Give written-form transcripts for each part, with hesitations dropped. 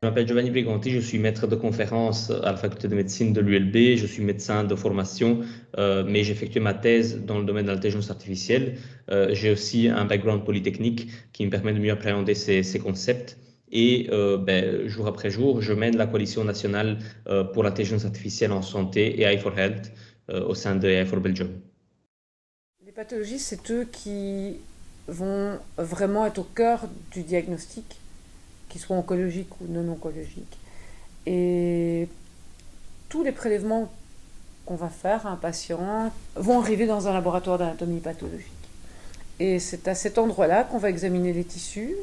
Je m'appelle Giovanni Briganti, je suis maître de conférence à la faculté de médecine de l'ULB, je suis médecin de formation, mais j'ai effectué ma thèse dans le domaine de l'intelligence artificielle. J'ai aussi un background polytechnique qui me permet de mieux appréhender ces concepts. Et jour après jour, je mène la coalition nationale pour l'intelligence artificielle en santé, AI for Health, au sein de AI for Belgium. Les pathologies, c'est eux qui vont vraiment être au cœur du diagnostic, qu'ils soient oncologiques ou non oncologiques. Et tous les prélèvements qu'on va faire à un patient vont arriver dans un laboratoire d'anatomie pathologique. Et c'est à cet endroit-là qu'on va examiner les tissus,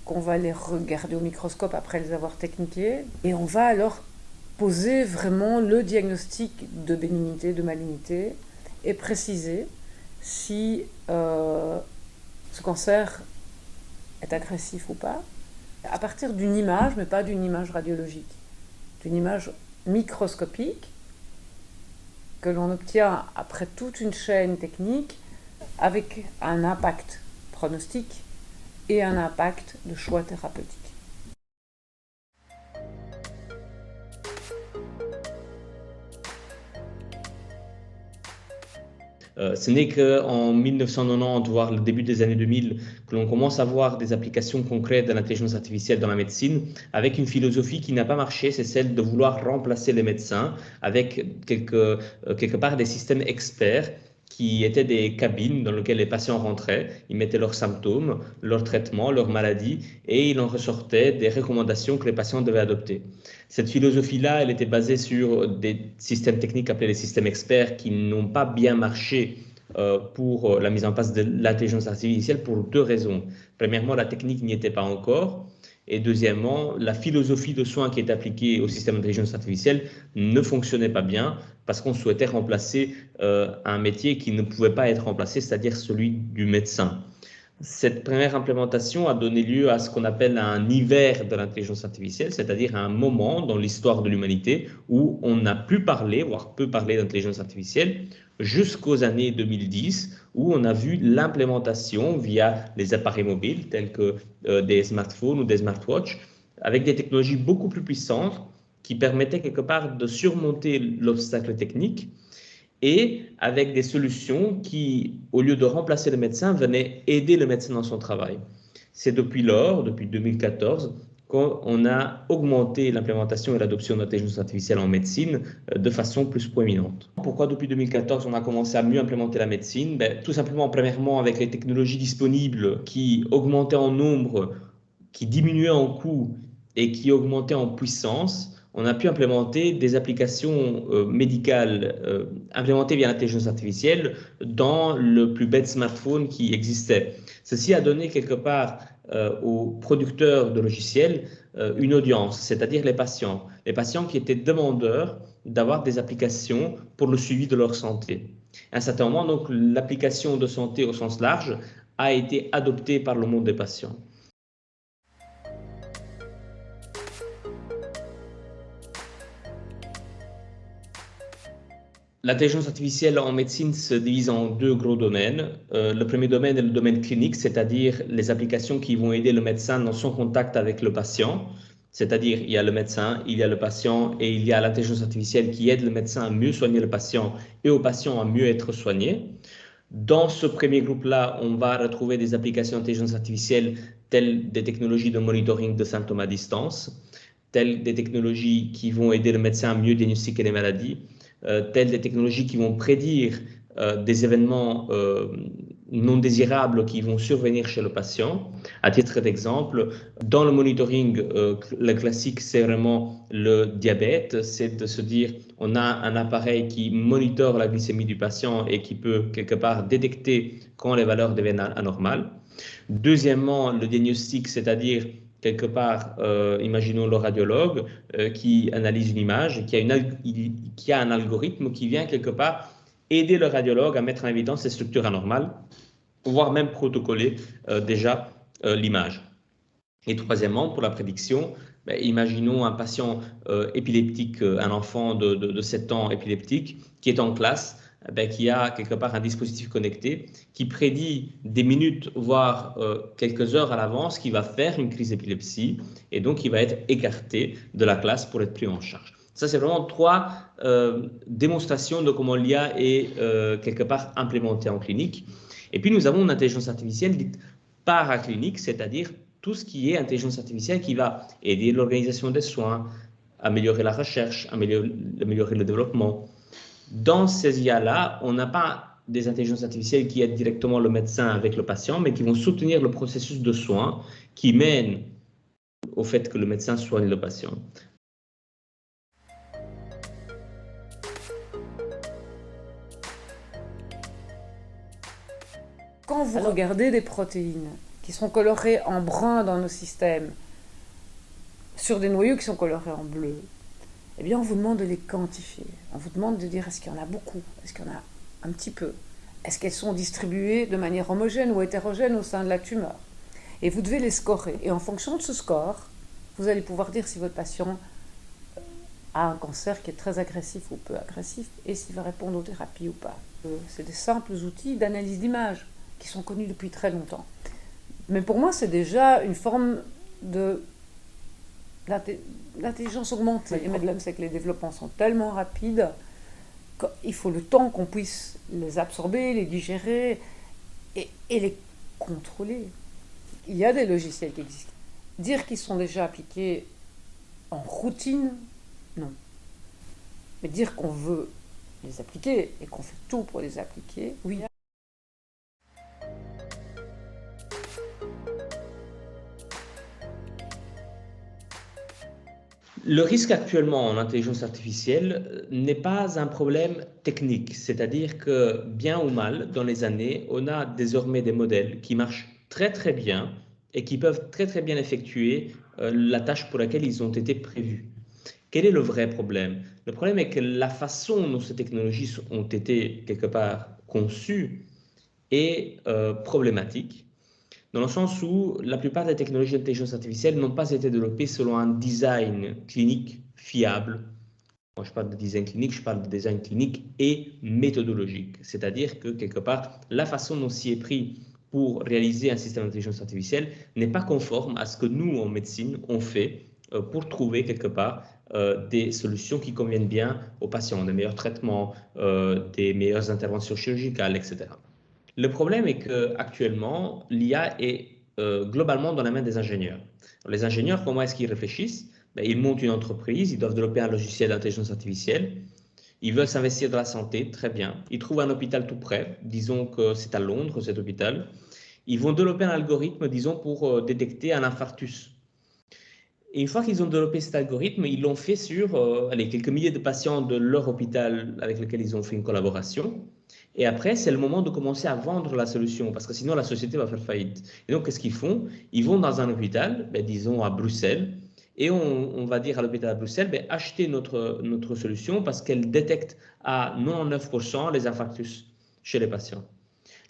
qu'on va les regarder au microscope après les avoir techniqués, et on va alors poser vraiment le diagnostic de bénignité, de malignité, et préciser si ce cancer est agressif ou pas, à partir d'une image, mais pas d'une image radiologique, d'une image microscopique que l'on obtient après toute une chaîne technique avec un impact pronostique et un impact de choix thérapeutique. Ce n'est qu'en 1990, voire le début des années 2000, que l'on commence à voir des applications concrètes de l'intelligence artificielle dans la médecine, avec une philosophie qui n'a pas marché, c'est celle de vouloir remplacer les médecins avec quelque part des systèmes experts qui étaient des cabines dans lesquelles les patients rentraient, ils mettaient leurs symptômes, leurs traitements, leurs maladies, et il en ressortait des recommandations que les patients devaient adopter. Cette philosophie-là, elle était basée sur des systèmes techniques appelés les systèmes experts qui n'ont pas bien marché pour la mise en place de l'intelligence artificielle pour deux raisons. Premièrement, la technique n'y était pas encore. Et deuxièmement, la philosophie de soins qui est appliquée au système d'intelligence artificielle ne fonctionnait pas bien parce qu'on souhaitait remplacer un métier qui ne pouvait pas être remplacé, c'est-à-dire celui du médecin. Cette première implémentation a donné lieu à ce qu'on appelle un hiver de l'intelligence artificielle, c'est-à-dire un moment dans l'histoire de l'humanité où on n'a plus parlé, voire peu parlé d'intelligence artificielle, jusqu'aux années 2010, où on a vu l'implémentation via les appareils mobiles tels que des smartphones ou des smartwatches, avec des technologies beaucoup plus puissantes qui permettaient quelque part de surmonter l'obstacle technique et avec des solutions qui, au lieu de remplacer le médecin, venaient aider le médecin dans son travail. C'est depuis lors, depuis 2014, qu'on a augmenté l'implémentation et l'adoption de l'intelligence artificielle en médecine de façon plus proéminente. Pourquoi depuis 2014 on a commencé à mieux implémenter la médecine? Tout simplement, premièrement, avec les technologies disponibles qui augmentaient en nombre, qui diminuaient en coût et qui augmentaient en puissance, on a pu implémenter des applications médicales implémentées via l'intelligence artificielle dans le plus bête smartphone qui existait. Ceci a donné quelque part aux producteurs de logiciels une audience, c'est-à-dire les patients qui étaient demandeurs d'avoir des applications pour le suivi de leur santé. À un certain moment, donc, l'application de santé au sens large a été adoptée par le monde des patients. L'intelligence artificielle en médecine se divise en deux gros domaines. Le premier domaine est le domaine clinique, c'est-à-dire les applications qui vont aider le médecin dans son contact avec le patient. C'est-à-dire, il y a le médecin, il y a le patient et il y a l'intelligence artificielle qui aide le médecin à mieux soigner le patient et au patient à mieux être soigné. Dans ce premier groupe-là, on va retrouver des applications d'intelligence artificielle telles des technologies de monitoring de symptômes à distance, telles des technologies qui vont aider le médecin à mieux diagnostiquer les maladies, telles des technologies qui vont prédire des événements non désirables qui vont survenir chez le patient. À titre d'exemple, dans le monitoring, le classique, c'est vraiment le diabète. C'est de se dire, on a un appareil qui monitore la glycémie du patient et qui peut quelque part détecter quand les valeurs deviennent anormales. Deuxièmement, le diagnostic, c'est-à-dire quelque part, imaginons le radiologue qui analyse une image, qui a un algorithme qui vient quelque part aider le radiologue à mettre en évidence ces structures anormales, voire même protocoler déjà l'image. Et troisièmement, pour la prédiction, imaginons un patient épileptique, un enfant de 7 ans épileptique qui est en classe qu'il y a quelque part un dispositif connecté qui prédit des minutes, voire quelques heures à l'avance, qui va faire une crise d'épilepsie et donc qui va être écarté de la classe pour être pris en charge. Ça, c'est vraiment trois démonstrations de comment l'IA est quelque part implémentée en clinique. Et puis, nous avons une intelligence artificielle dite paraclinique, c'est-à-dire tout ce qui est intelligence artificielle qui va aider l'organisation des soins, améliorer la recherche, améliorer le développement. Dans ces IA-là, on n'a pas des intelligences artificielles qui aident directement le médecin avec le patient, mais qui vont soutenir le processus de soins qui mène au fait que le médecin soigne le patient. Quand vous regardez des protéines qui sont colorées en brun dans nos systèmes, sur des noyaux qui sont colorés en bleu, eh bien on vous demande de les quantifier. On vous demande de dire est-ce qu'il y en a beaucoup, est-ce qu'il y en a un petit peu, est-ce qu'elles sont distribuées de manière homogène ou hétérogène au sein de la tumeur. Et vous devez les scorer. Et en fonction de ce score, vous allez pouvoir dire si votre patient a un cancer qui est très agressif ou peu agressif et s'il va répondre aux thérapies ou pas. C'est des simples outils d'analyse d'image qui sont connus depuis très longtemps. Mais pour moi, c'est déjà une forme de l'intelligence augmentée. Le problème, c'est que les développements sont tellement rapides qu'il faut le temps qu'on puisse les absorber, les digérer et les contrôler. Il y a des logiciels qui existent. Dire qu'ils sont déjà appliqués en routine, non. Mais dire qu'on veut les appliquer et qu'on fait tout pour les appliquer, oui. Le risque actuellement en intelligence artificielle n'est pas un problème technique, c'est-à-dire que bien ou mal, dans les années, on a désormais des modèles qui marchent très très bien et qui peuvent très très bien effectuer la tâche pour laquelle ils ont été prévus. Quel est le vrai problème? Le problème est que la façon dont ces technologies ont été quelque part conçues est problématique, dans le sens où la plupart des technologies d'intelligence artificielle n'ont pas été développées selon un design clinique fiable. Quand je parle de design clinique, je parle de design clinique et méthodologique. C'est-à-dire que, quelque part, la façon dont s'y est pris pour réaliser un système d'intelligence artificielle n'est pas conforme à ce que nous, en médecine, on fait pour trouver, quelque part, des solutions qui conviennent bien aux patients, des meilleurs traitements, des meilleures interventions chirurgicales, etc. Le problème est qu'actuellement, l'IA est globalement dans la main des ingénieurs. Les ingénieurs, comment est-ce qu'ils réfléchissent? Ils montent une entreprise, ils doivent développer un logiciel d'intelligence artificielle, ils veulent s'investir dans la santé, très bien. Ils trouvent un hôpital tout près, disons que c'est à Londres cet hôpital. Ils vont développer un algorithme, disons, pour détecter un infarctus. Et une fois qu'ils ont développé cet algorithme, ils l'ont fait sur quelques milliers de patients de leur hôpital avec lesquels ils ont fait une collaboration. Et après, c'est le moment de commencer à vendre la solution, parce que sinon la société va faire faillite. Et donc, qu'est-ce qu'ils font? Ils vont dans un hôpital, disons à Bruxelles, et on va dire à l'hôpital à Bruxelles, achetez notre solution parce qu'elle détecte à 99% les infarctus chez les patients.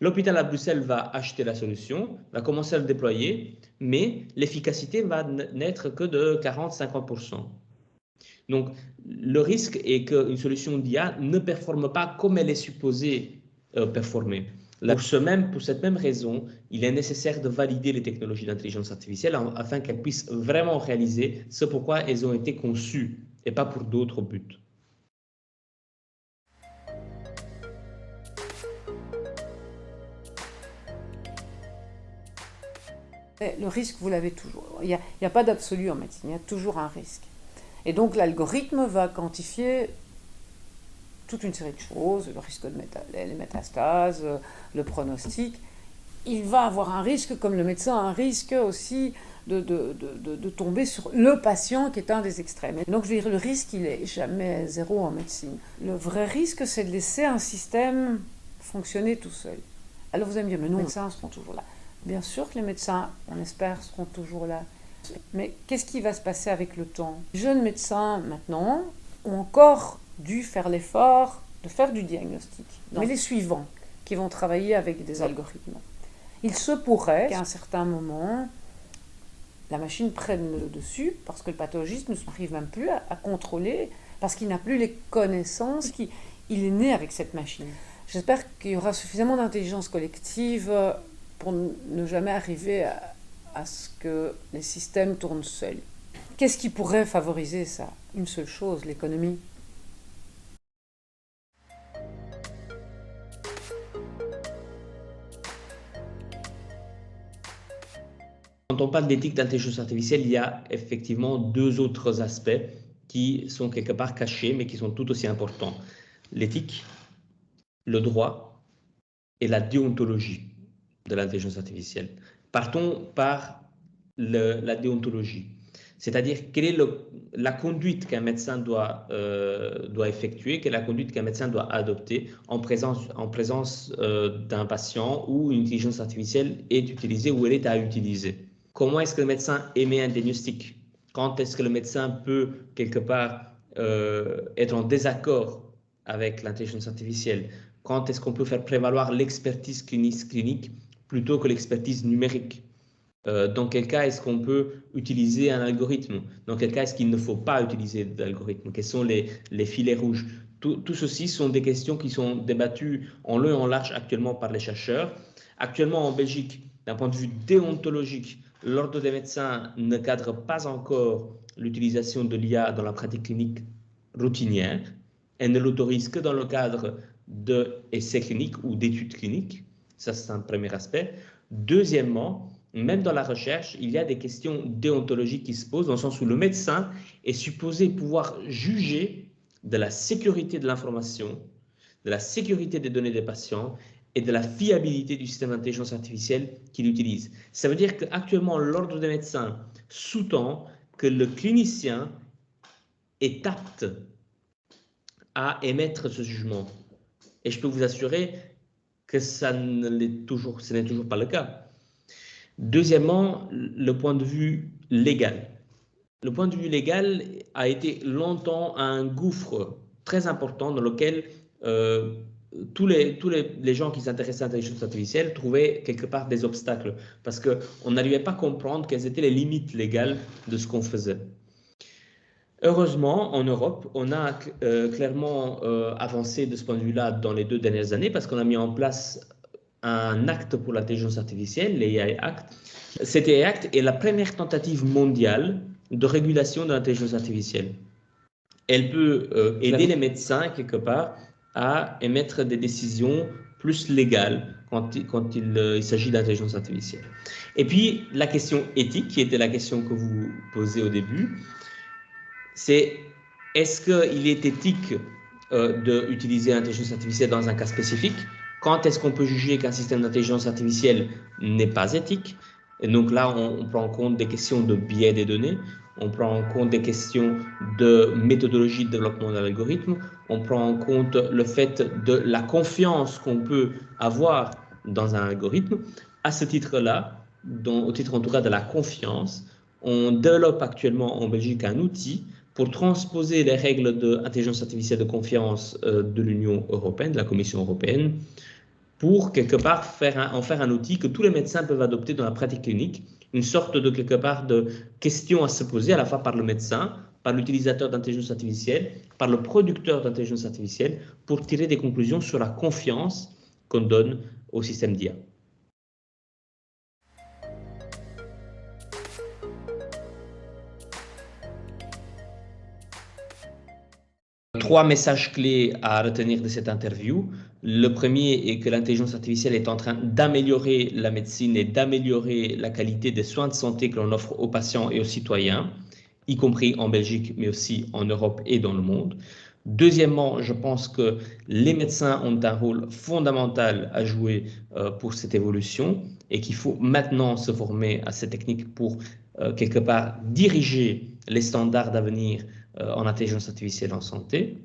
L'hôpital à Bruxelles va acheter la solution, va commencer à le déployer, mais l'efficacité va n'être que de 40-50%. Donc, le risque est qu'une solution d'IA ne performe pas comme elle est supposée performer. Pour cette même raison, il est nécessaire de valider les technologies d'intelligence artificielle afin qu'elles puissent vraiment réaliser ce pourquoi elles ont été conçues et pas pour d'autres buts. Le risque, vous l'avez toujours. Il n'y a pas d'absolu en médecine, il y a toujours un risque. Et donc l'algorithme va quantifier toute une série de choses, le risque de les métastases, le pronostic. Il va avoir un risque, comme le médecin a un risque aussi de tomber sur le patient qui est un des extrêmes. Donc je veux dire, le risque, il n'est jamais zéro en médecine. Le vrai risque, c'est de laisser un système fonctionner tout seul. Alors vous allez me dire, mais non, les médecins seront toujours là. Bien sûr que les médecins, on espère, seront toujours là. Mais qu'est-ce qui va se passer avec le temps? Les jeunes médecins, maintenant, ont encore dû faire l'effort de faire du diagnostic. Mais les suivants, qui vont travailler avec des algorithmes, il se pourrait qu'à un certain moment, la machine prenne le dessus, parce que le pathologiste ne s'arrive même plus à contrôler, parce qu'il n'a plus les connaissances, il est né avec cette machine. J'espère qu'il y aura suffisamment d'intelligence collective pour ne jamais arriver à ce que les systèmes tournent seuls. Qu'est-ce qui pourrait favoriser ça? Une seule chose, l'économie. Quand on parle d'éthique d'intelligence artificielle, il y a effectivement deux autres aspects qui sont quelque part cachés, mais qui sont tout aussi importants. L'éthique, le droit et la déontologie de l'intelligence artificielle. Partons par la déontologie, c'est-à-dire quelle est la conduite qu'un médecin doit effectuer, quelle est la conduite qu'un médecin doit adopter en présence d'un patient où une intelligence artificielle est utilisée ou elle est à utiliser. Comment est-ce que le médecin émet un diagnostic? Quand est-ce que le médecin peut, quelque part, être en désaccord avec l'intelligence artificielle? Quand est-ce qu'on peut faire prévaloir l'expertise clinique plutôt que l'expertise numérique? Dans quel cas est-ce qu'on peut utiliser un algorithme? Dans quel cas est-ce qu'il ne faut pas utiliser d'algorithme? Quels sont les filets rouges? Tout ceci sont des questions qui sont débattues en long et en large actuellement par les chercheurs. Actuellement en Belgique, d'un point de vue déontologique, l'ordre des médecins ne cadre pas encore l'utilisation de l'IA dans la pratique clinique routinière. Elle ne l'autorise que dans le cadre d'essais cliniques ou d'études cliniques. Ça, c'est un premier aspect. Deuxièmement, même dans la recherche, il y a des questions déontologiques qui se posent dans le sens où le médecin est supposé pouvoir juger de la sécurité de l'information, de la sécurité des données des patients et de la fiabilité du système d'intelligence artificielle qu'il utilise. Ça veut dire qu'actuellement, l'ordre des médecins sous-tend que le clinicien est apte à émettre ce jugement. Et je peux vous assurer que ce n'est toujours pas le cas. Deuxièmement, le point de vue légal. Le point de vue légal a été longtemps un gouffre très important dans lequel tous les gens qui s'intéressaient à l'intelligence artificielle trouvaient quelque part des obstacles parce qu'on n'arrivait pas à comprendre quelles étaient les limites légales de ce qu'on faisait. Heureusement, en Europe, on a clairement avancé de ce point de vue-là dans les 2 dernières années parce qu'on a mis en place un acte pour l'intelligence artificielle, l'AI Act. Cet AI Act est la première tentative mondiale de régulation de l'intelligence artificielle. Elle peut aider les médecins, quelque part, à émettre des décisions plus légales quand il s'agit d'intelligence artificielle. Et puis, la question éthique, qui était la question que vous posez au début, c'est est-ce qu'il est éthique d'utiliser l'intelligence artificielle dans un cas spécifique? Quand est-ce qu'on peut juger qu'un système d'intelligence artificielle n'est pas éthique? Et donc là, on prend en compte des questions de biais des données, on prend en compte des questions de méthodologie de développement d'un algorithme, on prend en compte le fait de la confiance qu'on peut avoir dans un algorithme. À ce titre-là, au titre en tout cas de la confiance, on développe actuellement en Belgique un outil pour transposer les règles d'intelligence artificielle de confiance de l'Union européenne, de la Commission européenne, pour quelque part en faire un outil que tous les médecins peuvent adopter dans la pratique clinique, une sorte de quelque part de question à se poser à la fois par le médecin, par l'utilisateur d'intelligence artificielle, par le producteur d'intelligence artificielle, pour tirer des conclusions sur la confiance qu'on donne au système d'IA. 3 messages clés à retenir de cette interview. Le premier est que l'intelligence artificielle est en train d'améliorer la médecine et d'améliorer la qualité des soins de santé que l'on offre aux patients et aux citoyens, y compris en Belgique, mais aussi en Europe et dans le monde. Deuxièmement, je pense que les médecins ont un rôle fondamental à jouer pour cette évolution et qu'il faut maintenant se former à ces techniques pour quelque part diriger les standards d'avenir en intelligence artificielle en santé.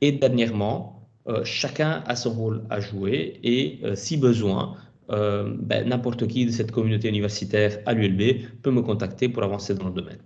Et dernièrement, chacun a son rôle à jouer et si besoin, n'importe qui de cette communauté universitaire à l'ULB peut me contacter pour avancer dans le domaine.